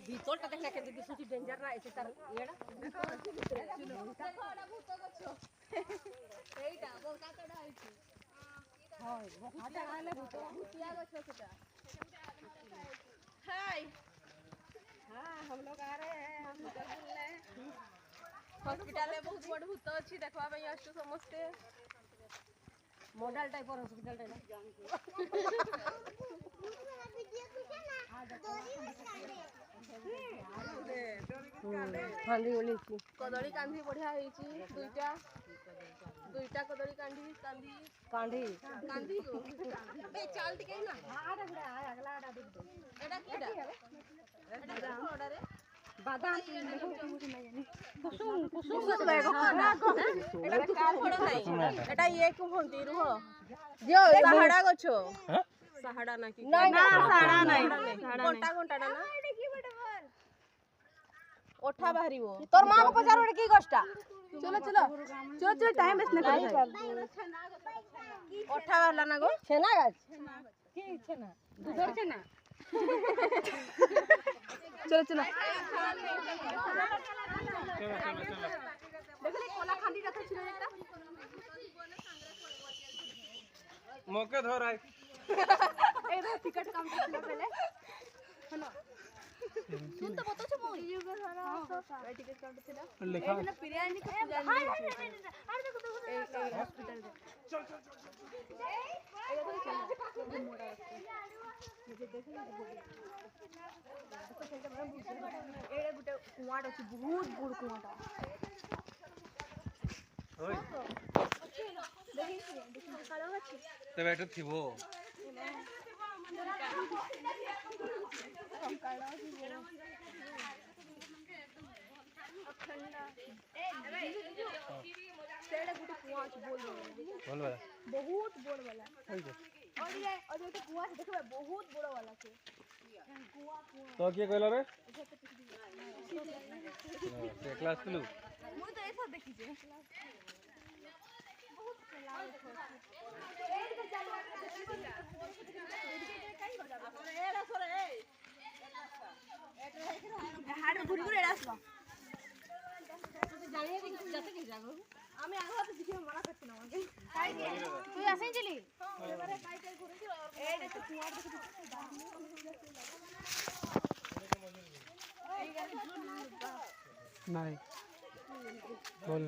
ভিতরটা দেখলে কেন দিদি সুচি ডেঞ্জার না এসে তার ইয়েটা দেখো এটা ভূত গছ এইটা বল কাটাটা হইছে হয় বকাটা আলে ভূতিয়া গছ সেটা हाय हां हम लोग आ रहे हैं हम उधर बोलने हॉस्पिटल में बहुत बड़ भूत अछि देखबा भाई आसु समस्ते मॉडल टाइप और हॉस्पिटल टाइप कांदी ओली कदली कांदी बढ़िया होईची दुईटा कदली कांदी कांदी कांदी को बे चाल टिके ना आडा गुडा अगला आडा दे एटा केडा एटा कोडा रे बादाम देखो मुझे नहीं जानी कुसुम लेगो ना एटा का फोड़ नाही एटा ये को होंती रुहो जो सहाडा गछो ह सहाडा ना की ना सहाडा नाही कोंटा कोंटाडा ना एटा की बडा बोल ओठा बाहरीबो तोर मां को पचारो की गछटा चलो चलो चलो चलो टाइम वेस्ट न कर ओठा वाला ना गो छेना गाछ की छेना दूधर छेना चलो चलो देखले कोला खांडी रखा छिलो एकटा मौके धराय ए भाई टिकट काम करथिला पहले हनो सुन तो बतो छ मोई युग धरा टिकट काउंट थिला लिखा ए ना बिरयानी के पूजा नहीं अरे देखो ए हॉस्पिटल चल चल चल ए देखो मोड़ा मुझे देख ले एड़े गुटे कुआड अछि बहुत बड़ कुआटा ओय देखि कालो अछि ते बैठो थिबो हम कालो अछि ठंडा ए एड़े गुटे कुआ अछि बोल वाला बहुत बड़ वाला और ये कुआ देखबे बहुत बड़ वाला छै कुआ तो के कहला रे ते क्लास लू मुई तो ऐसा देखि जे बहुत लाल छै एड के चालू काई हो जाबे एड़ा सोरे ए हाड घुरी घुरी एड़ा आसबा जानिए कि जते के जागो আমি আগলা তো দিকে মানা করতে না আমাকে কাই গে তুই আসেন চলি এবারে কাই কাই ঘুরে দিল এই দেখো কুয়ার দেখো नहीं बोल